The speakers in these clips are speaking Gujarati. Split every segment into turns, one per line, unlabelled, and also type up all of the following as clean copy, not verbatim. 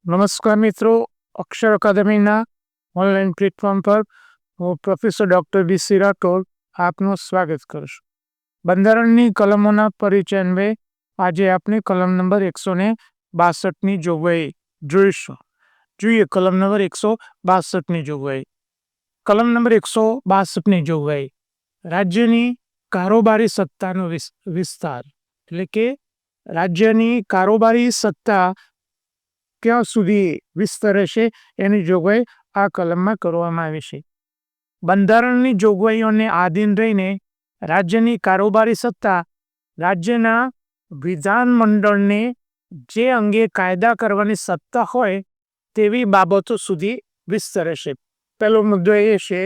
નમસ્કાર મિત્રો, અક્ષર અકાદમીના ઓનલાઈન પ્લેટફોર્મ પર હું પ્રોફેસર ડૉક્ટર બી.સી. રાઠોડ આપનું સ્વાગત કરું છું. બંધારણની કલમોના પરિચય અન્વયે આજે આપણે કલમ નંબર 162ની જોગવાઈ જોઈશું. જોઈએ કલમ નંબર 162ની જોગવાઈ. કલમ નંબર 162ની જોગવાઈ રાજ્યની કારોબારી સત્તાનો વિસ્તાર, એટલે કે રાજ્યની કારોબારી સત્તા ક્યાં સુધી વિસ્તરે છે એની જોગવાઈ આ કલમમાં કરવામાં આવી છે. બંધારણની જોગવાઈઓને આધીન રહીને રાજ્યની કારોબારી સત્તા રાજ્યના વિધાનમંડળને જે અંગે કાયદા કરવાની સત્તા હોય તેવી બાબતો સુધી વિસ્તરે છે. પહેલો મુદ્દો એ છે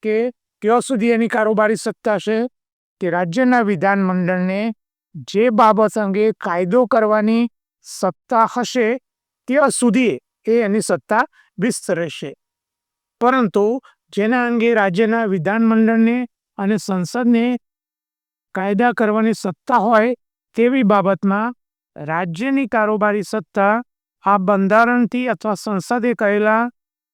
કે ક્યાં સુધી એની કારોબારી સત્તા છે કે રાજ્યના વિધાનમંડળને જે બાબત અંગે કાયદો કરવાની સત્તા હશે ત્યાં સુધી એની સત્તા વિસ્તરે છે. પરંતુ જેના અંગે રાજ્યના વિધાનમંડળને અને સંસદને કાયદા કરવાની સત્તા હોય તેવી બાબતમાં રાજ્યની કારોબારી સત્તા આ બંધારણથી અથવા સંસદે કહેલા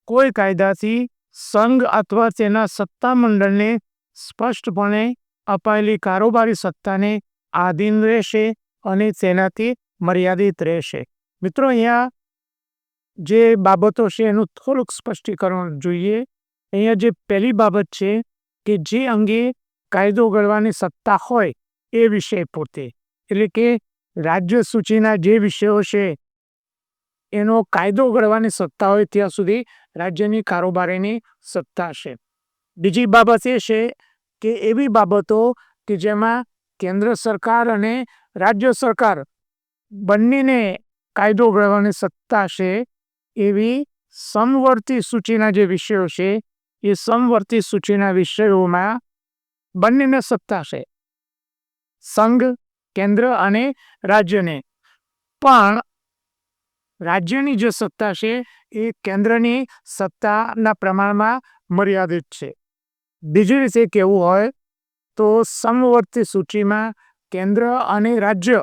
કોઈ કાયદાથી સંઘ અથવા તેના સત્તામંડળને સ્પષ્ટપણે અપાયેલી કારોબારી સત્તાને આધીન રહેશે અને તેનાથી મર્યાદિત રહેશે. મિત્રો, અહીંયા જે બાબતો છે એનું થોડુંક સ્પષ્ટીકરણ જોઈએ. અહીંયા જે પહેલી બાબત છે કે જે અંગે કાયદો ઘડવાની સત્તા હોય એ વિષય પોતે, એટલે કે રાજ્ય સૂચિના જે વિષયો છે એનો કાયદો ઘડવાની સત્તા હોય ત્યાં સુધી રાજ્યની કારોબારીની સત્તા છે. બીજી બાબત એ છે કે એવી બાબતો કે જેમાં કેન્દ્ર સરકાર અને રાજ્ય સરકાર બંનેને કાયદો ઘડવાની સત્તા છે એવી સમવર્તી સૂચિના જે વિષયો છે એ સમવર્તી સૂચિના વિષયોમાં બંનેને સત્તા છે, સંઘ, કેન્દ્ર અને રાજ્યને. પણ રાજ્યની જે સત્તા છે એ કેન્દ્રની સત્તાના પ્રમાણમાં મર્યાદિત છે. બીજી રીતે કહેવું હોય તો સમવર્તી સૂચિમાં કેન્દ્ર અને રાજ્ય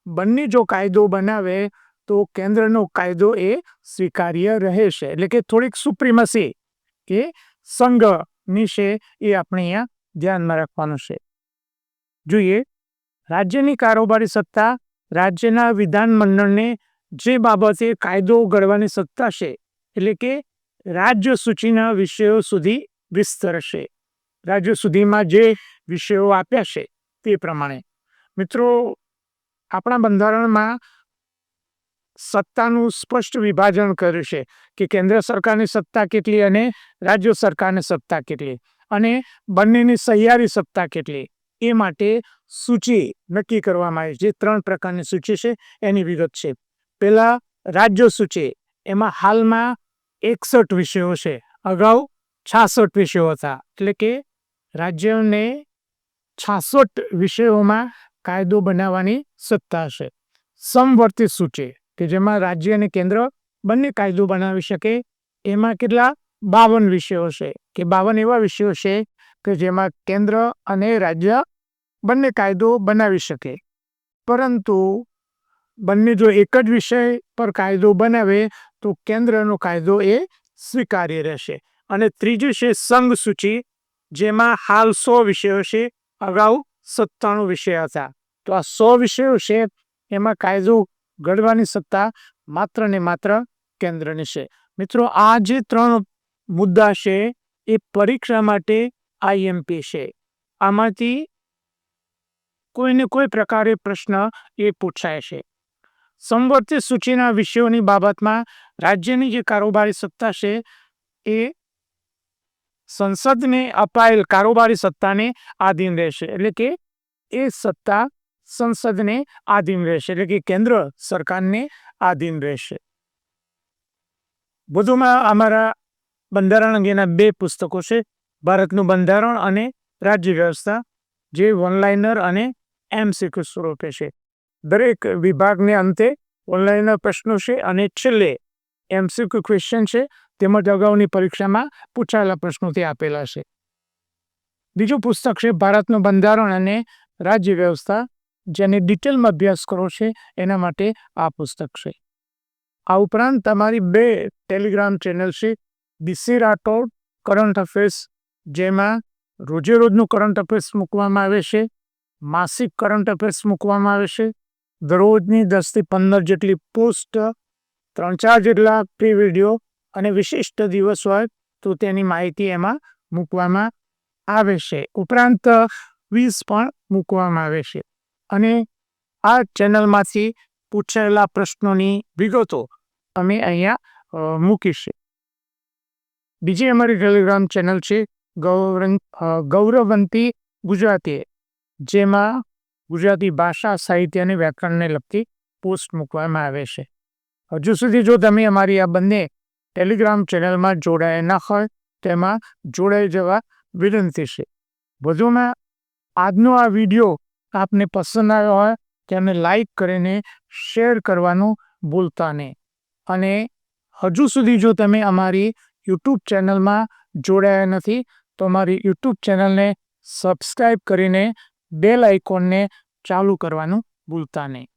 બંને જો કાયદો બનાવે તો કેન્દ્રનો કાયદો એ સ્વીકાર્ય રહે છે. એટલે કે થોડીક સુપ્રીમસી કે સંઘની છે એ આપણે અહીંયા ધ્યાનમાં રાખવાનું છે. જોઈએ, રાજ્યની કારોબારી સત્તા રાજ્યના વિધાનમંડળને જે બાબતે કાયદો ઘડવાની સત્તા છે એટલે કે રાજ્ય સૂચિના વિષયો સુધી વિસ્તરશે. રાજ્ય સુધીમાં જે વિષયો આપ્યા છે તે પ્રમાણે. મિત્રો, આપણા બંધારણમાં સત્તાનું સ્પષ્ટ વિભાજન કર્યું છે કે કેન્દ્ર સરકારની સત્તા કેટલી અને રાજ્ય સરકારની સત્તા કેટલી અને બંનેની સહિયારી સત્તા કેટલી એ માટે સૂચિ નક્કી કરવામાં આવી છે. જે 3 પ્રકારની સૂચિ છે એની વિગત છે. પહેલા રાજ્ય સૂચિ, એમાં હાલમાં 61 વિષયો છે, અગાઉ 66 વિષયો હતા. એટલે કે રાજ્યોને 66 વિષયોમાં કાયદો બનાવવાની સત્તા છે. સમવર્તી સૂચિ કે જેમાં રાજ્ય અને કેન્દ્ર બંને કાયદો બનાવી શકે, એમાં કેટલા 52 વિષયો છે કે 52 એવા વિષયો છે કે જેમાં કેન્દ્ર અને રાજ્ય બંને કાયદો બનાવી શકે. પરંતુ બંને જો એક જ વિષય પર કાયદો બનાવે તો કેન્દ્રનો કાયદો એ સ્વીકાર્ય રહેશે. અને ત્રીજું છે સંઘ સૂચિ, જેમાં હાલ 100 વિષયો છે, અગાઉ 97 વિષય હતા. તો આ 100 વિષયો છે એમાં કાયદો ઘડવાની સત્તા માત્ર ને માત્ર કેન્દ્રની છે. મિત્રો, આ જે 3 મુદ્દા છે એ પરીક્ષા માટે આઈએમપી છે. આમાંથી કોઈને કોઈ પ્રકારે પ્રશ્ન એ પૂછાય છે. સમવર્તી સૂચિના વિષયોની બાબતમાં રાજ્યની જે કારોબારી સત્તા છે એ સંસદને અપાયેલ કારોબારી સત્તાને આધીન રહેશે. એટલે કે એ સત્તા સંસદને આધીન રહેશે, એટલે કે કેન્દ્ર સરકારને આધીન રહેશે. વધુમાં અમારા બંધારણ અંગેના 2 પુસ્તકો છે, ભારતનું બંધારણ અને રાજ્ય વ્યવસ્થા, જે ઓનલાઈનર અને MCQ સ્વરૂપે છે. દરેક વિભાગને અંતે ઓનલાઈનર પ્રશ્નો છે અને છેલ્લે MCQ ક્વેશ્ચન છે, તેમજ અગાઉની પરીક્ષામાં પૂછાયેલા પ્રશ્નોથી આપેલા છે. બીજું પુસ્તક છે ભારતનું બંધારણ અને રાજ્ય વ્યવસ્થા, જેને ડિટેલમાં અભ્યાસ કરવો છે એના માટે આ પુસ્તક છે. આ ઉપરાંત તમારી 2 ટેલિગ્રામ ચેનલ છે. બીસી રાઠોડ કરંટ અફેર્સ, જેમાં રોજે રોજનું કરંટ અફેર્સ મૂકવામાં આવે છે. માસિક કરંટ અફેર્સ મૂકવામાં આવે છે. દરરોજની 10 થી 15 જેટલી પોસ્ટ, 3-4 જેટલા પ્રી વિડીયો અને વિશિષ્ટ દિવસ હોય તો તેની માહિતી એમાં મૂકવામાં આવે છે. ઉપરાંત ક્વિઝ પણ મૂકવામાં આવે છે. અને આ ચેનલમાંથી પૂછાયેલા પ્રશ્નોની વિગતો અમે અહીંયા મૂકીશું. બીજી અમારી ટેલિગ્રામ ચેનલ છે ગૌરવંતી ગુજરાતી, જેમાં ગુજરાતી ભાષા, સાહિત્ય અને વ્યાકરણને લગતી પોસ્ટ મૂકવામાં આવે છે. હજુ સુધી જો તમે અમારી આ બંને ટેલિગ્રામ ચેનલમાં જોડાયા ન હોય તેમાં જોડાઈ જવા વિનંતી છે. વધુમાં આજનો આ વિડીયો આપને પસંદ આવ્યો હોય તેને લાઈક કરીને શેર કરવાનું ભૂલતા નહીં. અને હજુ સુધી જો તમે અમારી યુટ્યુબ ચેનલમાં જોડાયા નથી તો અમારી યુટ્યુબ ચેનલને સબસ્ક્રાઈબ કરીને બેલ આઇકોનને ચાલુ કરવાનું ભૂલતા નહીં.